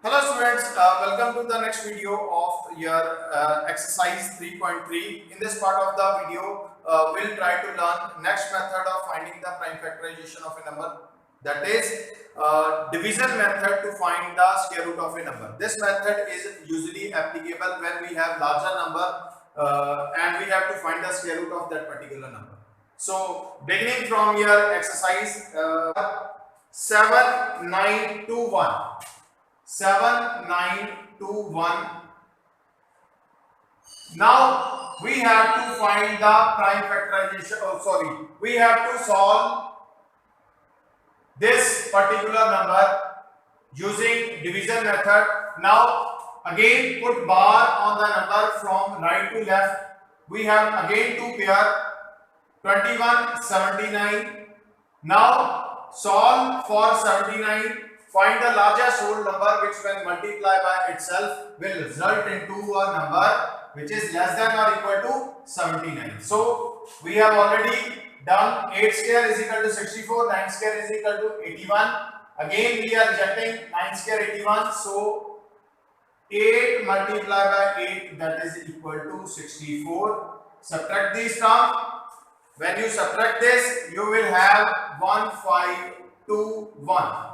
Hello students, welcome to the next video of your exercise 3.3. In this part of the video, we'll try to learn next method of finding the prime factorization of a number. That is division method to find the square root of a number. This method is usually applicable when we have larger number and we have to find the square root of that particular number. So beginning from your exercise 7921. 7921. Now we have to find the prime factorization. We have to solve this particular number using division method. Now again put bar on the number from right to left. We have again two pair 21, 79. Now solve for 79. Find the largest whole number which when multiply by itself will result into a number which is less than or equal to 79. So we have already done 8 square is equal to 64, 9 square is equal to 81. Again we are getting 9 square 81. So 8 multiplied by 8, that is equal to 64. Subtract these terms. When you subtract this, you will have 1521.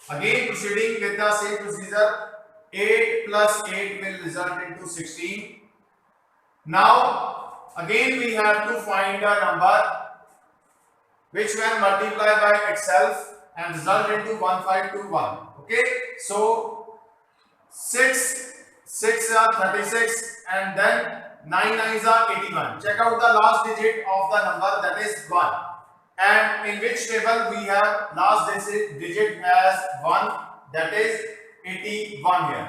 Again proceeding with the same procedure, 8 plus 8 will result into 16. Now again we have to find a number which when multiplied by itself and result into 1521. Okay, so 6 are 36 and then 9 nines are 81. Check out the last digit of the number, that is 1. And in which table we have last digit as 1, that is 81 here.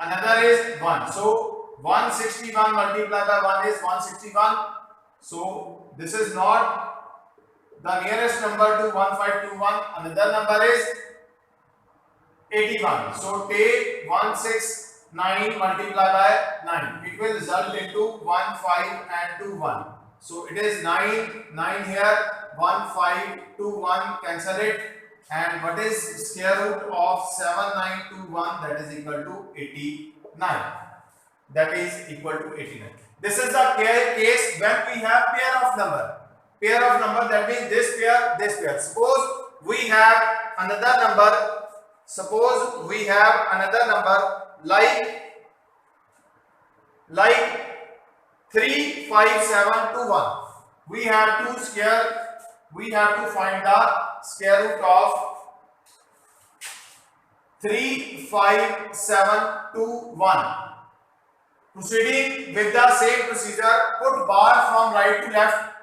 Another is 1. So 161 multiplied by 1 is 161. So this is not the nearest number to 1521. Another number is 81. So take 169 multiplied by 9. It will result into 1, 5 and 2, 1. So it is 9 here, 1, 5, 2, 1, cancel it. And what is square root of 7921? That is equal to 89. That is equal to 89. This is the case when we have pair of number. Pair of number, that means this pair, this pair. Suppose we have another number. Suppose we have another number like 3, 5, 7, 2, 1. We have to find the square root of 3, 5, 7, 2, 1. Proceeding with the same procedure, put bar from right to left.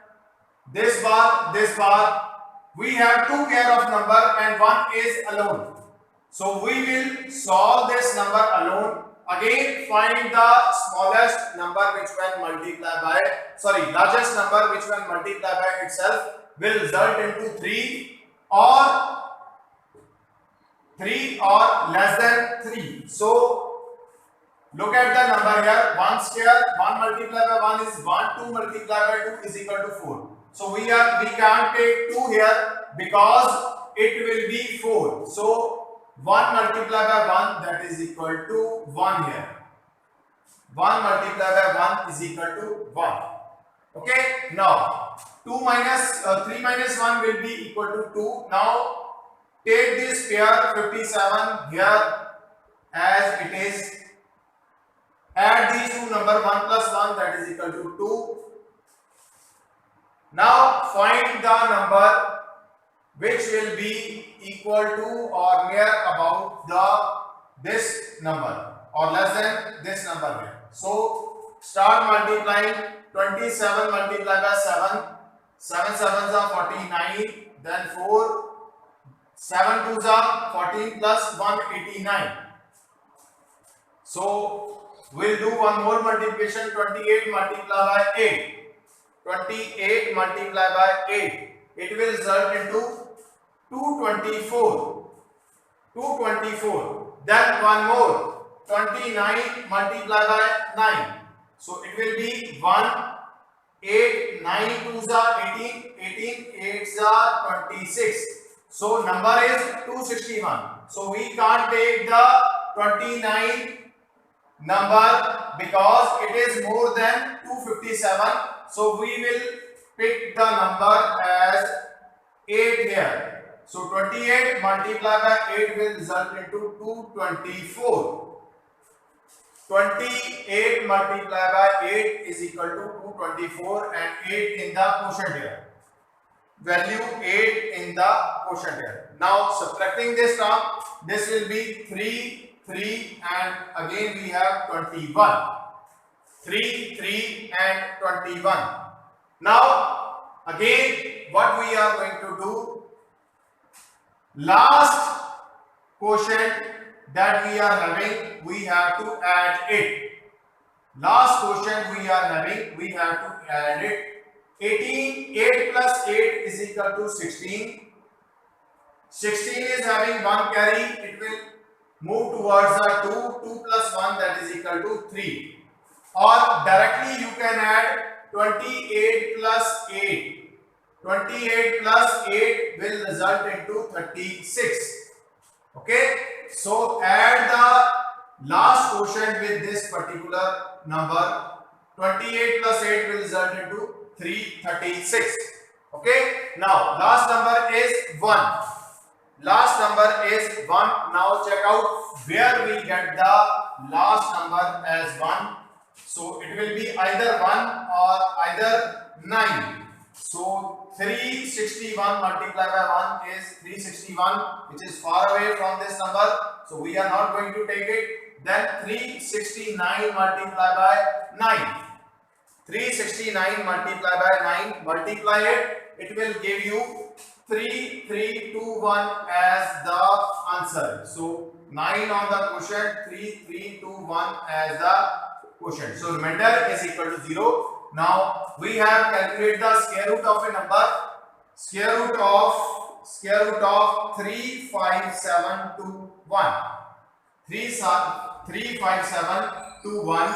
This bar, this bar. We have two pair of number and one is alone. So we will solve this number alone. Again find the smallest number which when multiplied by largest number which when multiplied by itself will result into 3 or less than 3. So look at the number here, 1 square, 1 multiplied by 1 is 1, 2 multiplied by 2 is equal to 4. So we can't take 2 here because it will be 4. So 1 multiplied by 1, that is equal to 1 here. 1 multiplied by 1 is equal to 1. Okay, now 3 minus 1 will be equal to 2. Now take this pair 57 here as it is. Add these two numbers, 1 plus 1, that is equal to 2. Now find the number which will be equal to or near about this number or less than this number here. So start multiplying. 27 multiplied by 7, 7 sevens are 49, then 4, 7 twos are 14 plus 1, 89. So we'll do one more multiplication. 28 multiplied by 8. 28 multiplied by 8. It will result into 224. 224. Then one more. 29 multiplied by 9. So it will be 1, 8, 9 twos are 18, 18 8s are 26. So number is 261. So we can't take the 29 number because it is more than 257. So we will pick the number as 8 here. So 28 multiplied by 8 will result into 224. 28 multiplied by 8 is equal to 224 and 8 in the quotient here. Value 8 in the quotient here. Now subtracting this term, this will be 3, 3 and again we have 21. 3, 3 and 21. Now again what we are going to do, last quotient that we are having, we have to add it. Last quotient we are having, we have to add it. 18, 8 plus 8 is equal to 16. 16 is having 1 carry, it will move towards the 2, 2 plus 1 that is equal to 3. Or directly you can add 28 plus 8. 28 plus 8 will result into 36. Okay, so add the last quotient with this particular number. 28 plus 8 will result into 336. Okay, now last number is 1. Last number is 1. Now check out where we get the last number as 1. So it will be either 1 or either 9. So 361 multiplied by 1 is 361, which is far away from this number. So we are not going to take it. Then 369 multiplied by 9. 369 multiplied by 9. Multiply it. It will give you 3321 as the answer. So 9 on the quotient, 3321 as the quotient. So remainder is equal to 0. Now we have calculated the square root of a number. Square root of 357 to 1. 357 to 1.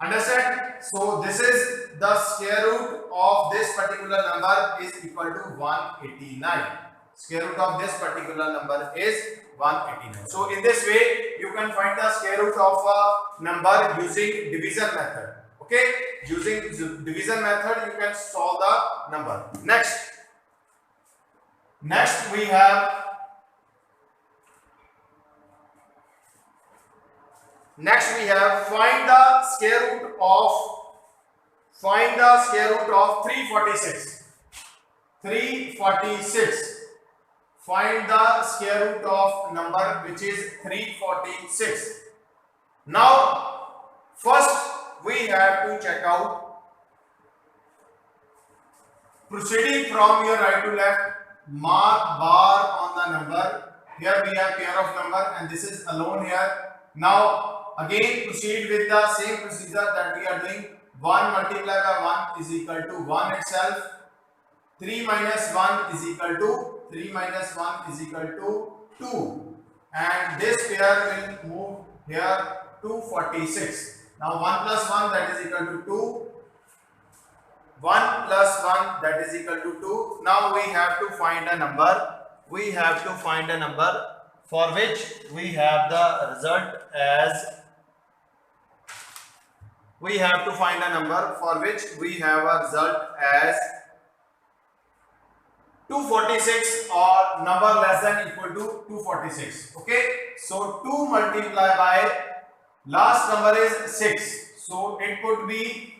Understand? So this is the square root of this particular number is equal to 189. Square root of this particular number is 189. So in this way you can find the square root of a number using division method. Okay, using division method you can solve the number. Next we have find the square root of 346. 346. Find the square root of number which is 346. Now first we have to check out, proceeding from your right to left, mark bar on the number. Here we have pair of number and this is alone here. Now again proceed with the same procedure that we are doing. 1 multiplied by 1 is equal to 1 itself. 3 minus 1 is equal to 2 and this pair will move here 246. Now 1 plus 1 that is equal to 2. 1 plus 1 that is equal to 2. Now we have to find a number. We have to find a number for which we have the result as 246 or number less than equal to 246. Okay, so 2 multiplied by last number is 6. So it could be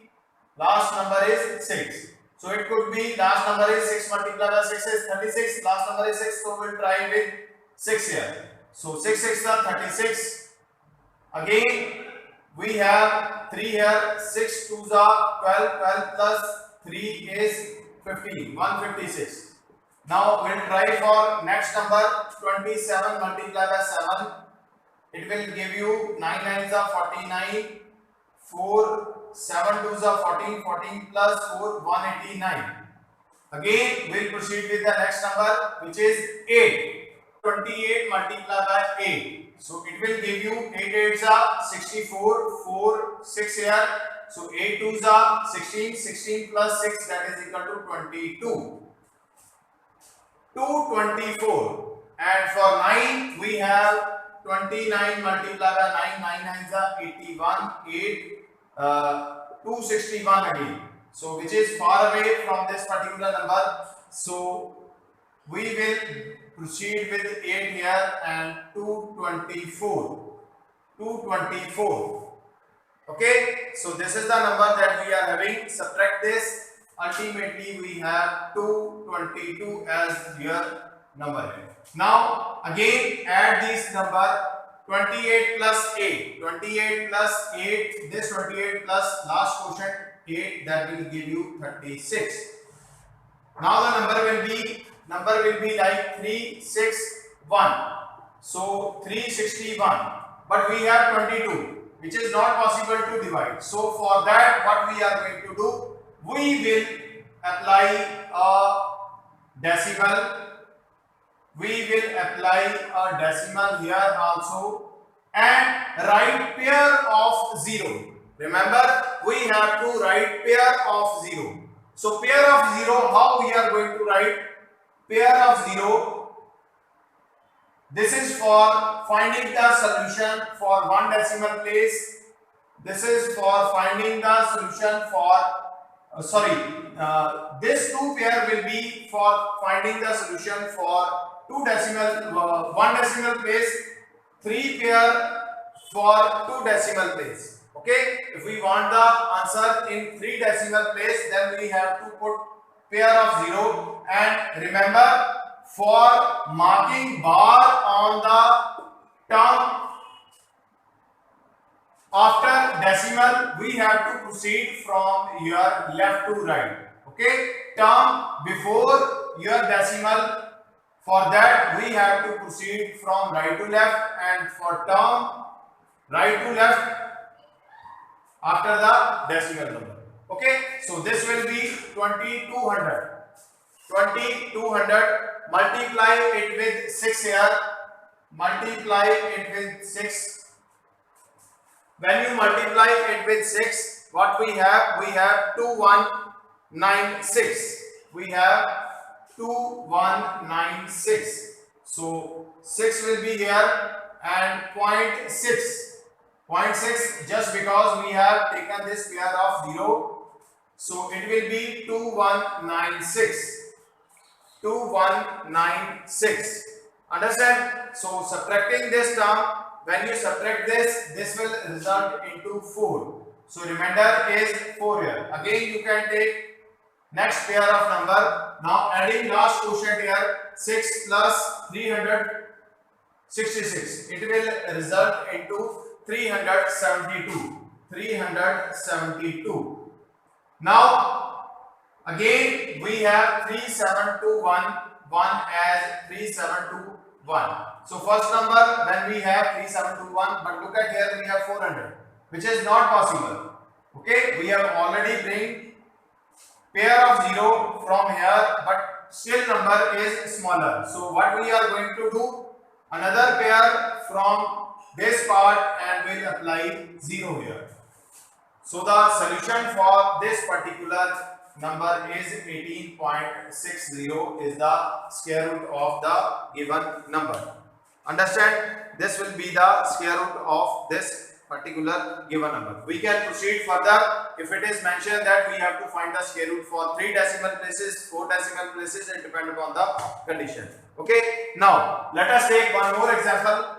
last number is 6. So it could be last number is 6 multiplied by 6 is 36. Last number is 6. So we'll try with 6 here. So 6 6 are 36. Again we have 3 here. 6 2s are 12. 12 plus 3 is 15. 156. Now we'll try for next number 27 multiplied by 7. It will give you 9 9s are 49. 4 7 2s are 14. 14 plus 4 189. Again we'll proceed with the next number which is 8. 28 multiplied by 8. So it will give you 8 8s are 64. 4 6 here. So 8 2s are 16. 16 plus 6 that is equal to 22. 224. And for 9 we have 29 multiplied by 9, 9 9 is 81, 8, 261 again. So which is far away from this particular number. So we will proceed with 8 here and 224. 224. Okay, so this is the number that we are having. Subtract this. Ultimately, we have 222 as your number. Now, again, add this number 28 plus 8. 28 plus 8. This 28 plus last quotient 8, that will give you 36. Now the number will be like 361. So 361. But we have 22, which is not possible to divide. So for that, what we are going to do, we will apply a decimal. We will apply a decimal here also and write pair of 0. Remember, we have to write pair of 0. So pair of 0, how we are going to write pair of 0? This is for finding the solution for one decimal place. This is for finding the solution for this two pair will be for finding the solution for one decimal place, three pair for two decimal place. Okay, if we want the answer in three decimal place, then we have to put pair of 0. And remember, for marking bar on the term after decimal, we have to proceed from your left to right. Okay, term before your decimal, for that we have to proceed from right to left, and for term right to left after the decimal number. Okay, so this will be 2200. 2200, multiply it with 6 here. Multiply it with 6. When you multiply it with 6, what we have? We have 2196. We have 2196. So 6 will be here and 0.6. 0.6 just because we have taken this pair of 0. So it will be 2196. 2196. Understand? So subtracting this term, when you subtract this, this will result into 4. So remainder is 4 here. Again you can take next pair of number. Now adding last quotient here, 6 plus 366. It will result into 372. 372. Now again we have 3721 as 3721. So first number when we have 3721, but look at here we have 400, which is not possible. Okay, we have already bring pair of 0 from here, but still number is smaller. So what we are going to do, another pair from this part and we'll apply 0 here. So the solution for this particular number is 18.60 is the square root of the given number. Understand? This will be the square root of this particular given number. We can proceed further. If it is mentioned that we have to find the square root for 3 decimal places, 4 decimal places, and depend upon the condition. Okay. Now let us take one more example.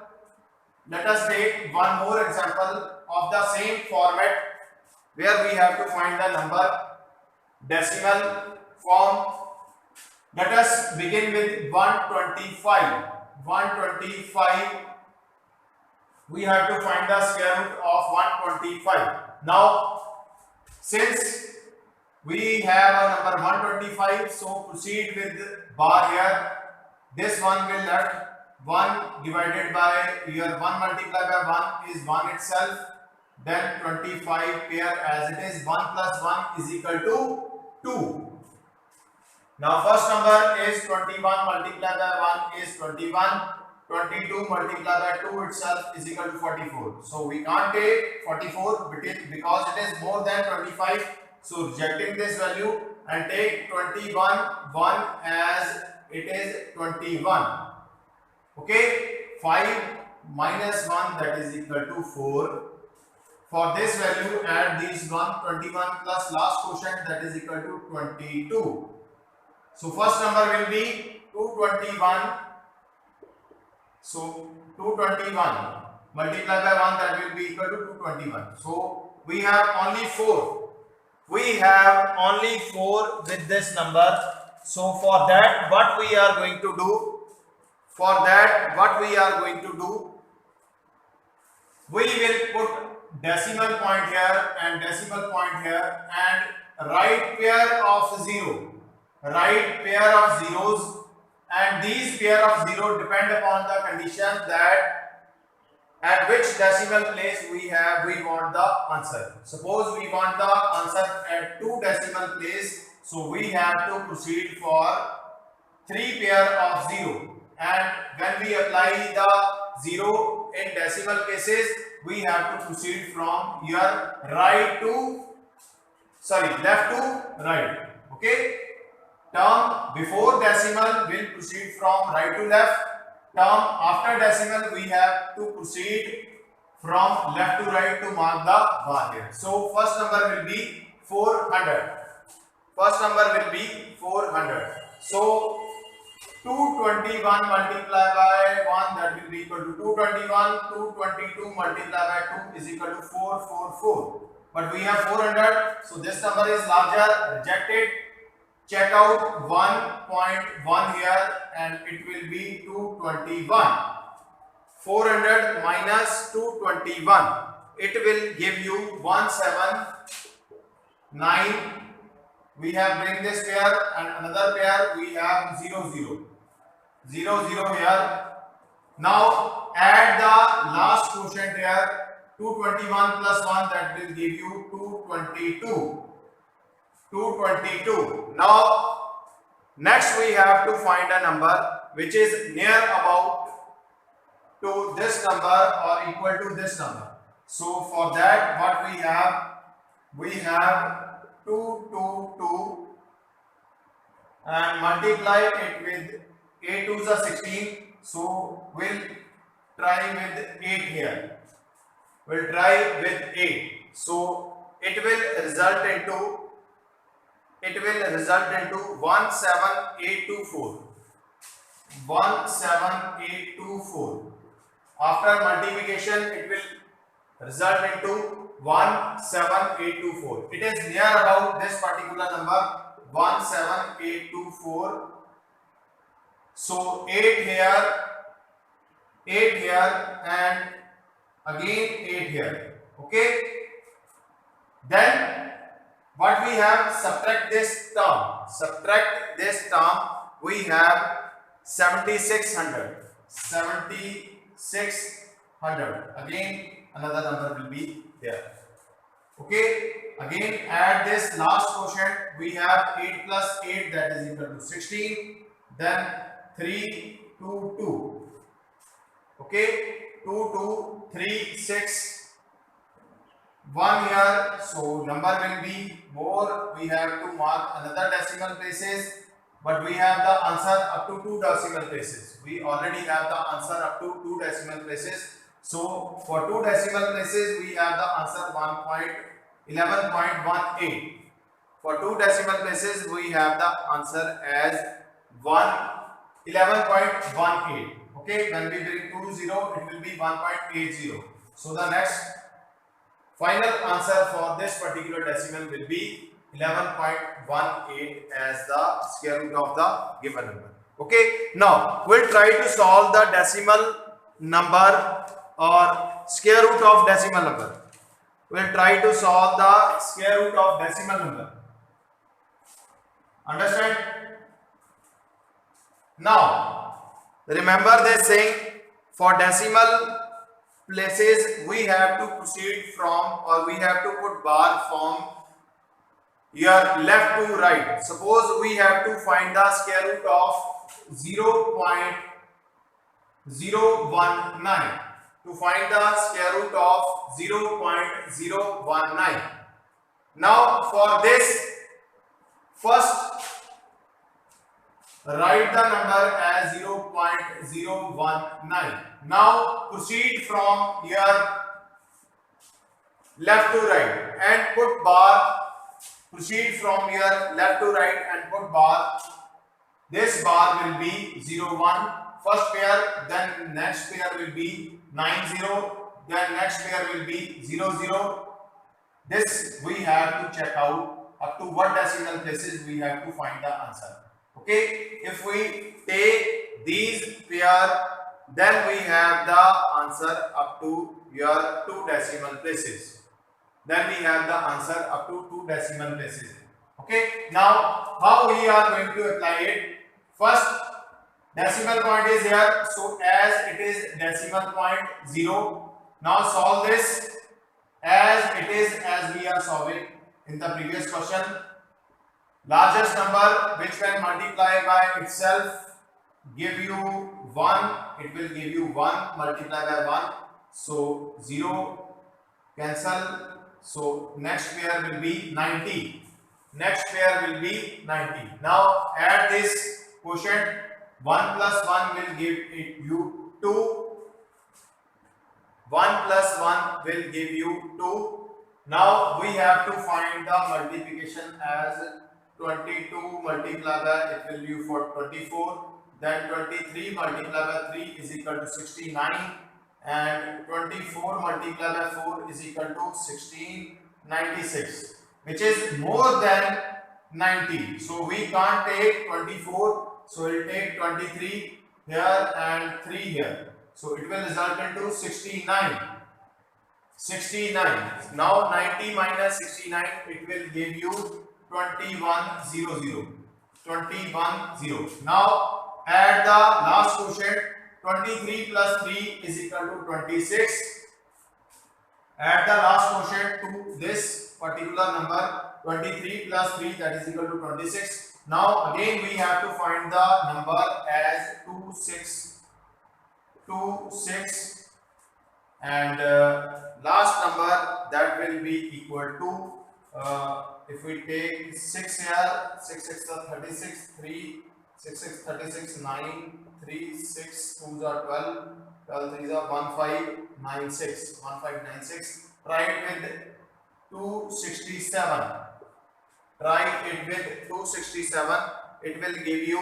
Let us take one more example of the same format where we have to find the number decimal form. Let us begin with 125. 125. We have to find the square root of 125. Now, since we have a number 125, so proceed with bar here. This one will let 1 divided by your 1 multiplied by 1 is 1 itself. Then 25 pair as it is, 1 plus 1 is equal to 2. Now first number is 21 multiplied by 1 is 21. 22 multiplied by 2 itself is equal to 44. So we can't take 44 because it is more than 25. So rejecting this value and take 21 1 as it is 21. Okay, 5 minus 1, that is equal to 4. For this value, add these 21 plus last quotient, that is equal to 22. So first number will be 221. So 221 multiplied by 1, that will be equal to 221. So we have only 4. We have only 4 with this number. So for that, what we are going to do? We will put decimal point here and decimal point here, and right pair of zeros, and these pair of zero depend upon the condition that at which decimal place we want the answer. Suppose we want the answer at 2 decimal place, so we have to proceed for 3 pair of 0, and when we apply the 0 in decimal places, we have to proceed from your left to right. Okay, term before decimal will proceed from right to left. Term after decimal we have to proceed from left to right to mark the bar here. So first number will be 400. So 221 multiplied by 1, that will be equal to 221. 222 multiplied by 2 is equal to 444. But we have 400, so this number is larger, rejected. Check out 1.1 here, and it will be 221. 400 minus 221, it will give you 179. We have bring this pair, and another pair we have 0 0 here. Now add the last quotient here, 221 plus 1, that will give you 222. Now next we have to find a number which is near about to this number or equal to this number. So for that, what we have 222 and multiply it with 8 to the 16. So we'll try with 8 here. So it will result into 17824. 17824. After multiplication, it will result into 17824. It is near about this particular number, 17824. So 8 here, and again 8 here. Okay. Then what we have, subtract this term. We have 7600. Again another number will be there. Okay, again add this last quotient. We have 8 plus 8, that is equal to 16. Then 3 2 2. Okay, 2 2 3 6 1 here. So number will be more. We have to mark another decimal places, but we have the answer up to 2 decimal places. We already have the answer up to 2 decimal places. So for 2 decimal places, we have the answer 11.18. For 2 decimal places, we have the answer as 11.18. Okay, when we bring 2 0, it will be 1.80. So the next final answer for this particular decimal will be 11.18 as the square root of the given number. Okay, now we'll try to solve the decimal number or square root of decimal number. We'll try to solve the square root of decimal number. Understand? Now remember this saying, for decimal places we have to proceed from, or we have to put bar from your left to right. Suppose we have to find the square root of 0.019. To find the square root of 0.019. Now for this, first write the number as 0.019. Now proceed from here left to right and put bar. Proceed from here left to right and put bar. This bar will be 0, 1. First pair, then next pair will be 9, 0. Then next pair will be 0, 0. This we have to check out up to what decimal places we have to find the answer. Okay, if we take these pair, then we have the answer up to your 2 decimal places. Then we have the answer up to 2 decimal places. Okay, now how we are going to apply it? First, decimal point is here, so as it is decimal point 0. Now solve this as it is, as we are solving in the previous question. Largest number which when multiply by itself give you 1, it will give you 1 multiply by 1, so 0 cancel, so next pair will be 90. Next pair will be 90. Now add this quotient. 1 plus 1 will give you 2. 1 plus 1 will give you 2. Now we have to find the multiplication as 22 multiplied by, it will give you for 24. Then 23 multiplied by 3 is equal to 69. And 24 multiplied by 4 is equal to 1696, which is more than 90. So we can't take 24. So we'll take 23 here and 3 here. So it will result into 69. 69. Now 90 minus 69, it will give you 2100. 2100. Now add the last quotient. 23 plus 3 is equal to 26. Add the last quotient to this particular number. 23 plus 3, that is equal to 26. Now again we have to find the number as 26, and last number that will be equal to, if we take 6 here, 6 6 are 36, 3 6 6 36, 9 3 6 2s are 12, 12 3s are 1596, 1596. Try it with 267. Try it with 267. It will give you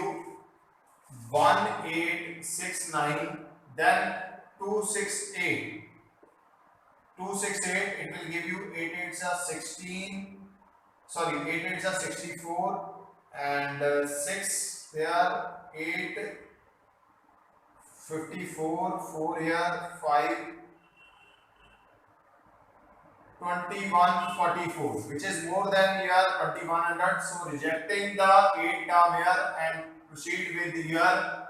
1869. Then 268. 268. It will give you 8 8s are 16. Sorry, 8 8s are 64. And 6 there, 8, 54, 4 here, 5, 2144, which is more than your 2100. So rejecting the 8 term here and proceed with your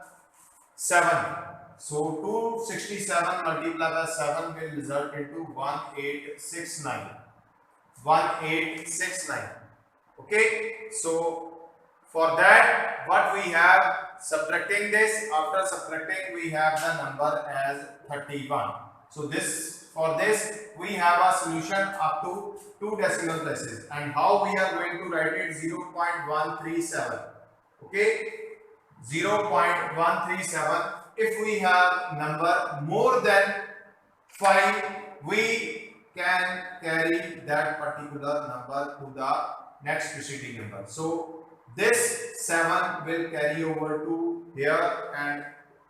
7. So 267 multiplied by 7 will result into 1869. 1869. Okay, so for that, what we have, subtracting this, after subtracting we have the number as 31. So this, for this we have a solution up to 2 decimal places, and how we are going to write it, 0.137. Okay, 0.137. If we have number more than 5, we can carry that particular number to the next preceding number. So this 7 will carry over to here, and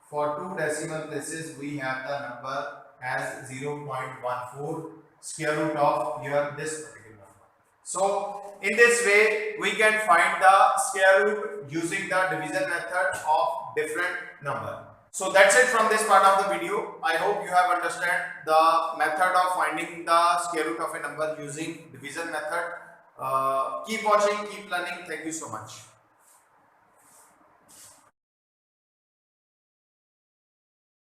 for 2 decimal places we have the number as 0.14, square root of here this particular number. So in this way we can find the square root using the division method of different number. So that's it from this part of the video. I hope you have understood the method of finding the square root of a number using division method. Keep watching, keep learning. Thank you so much.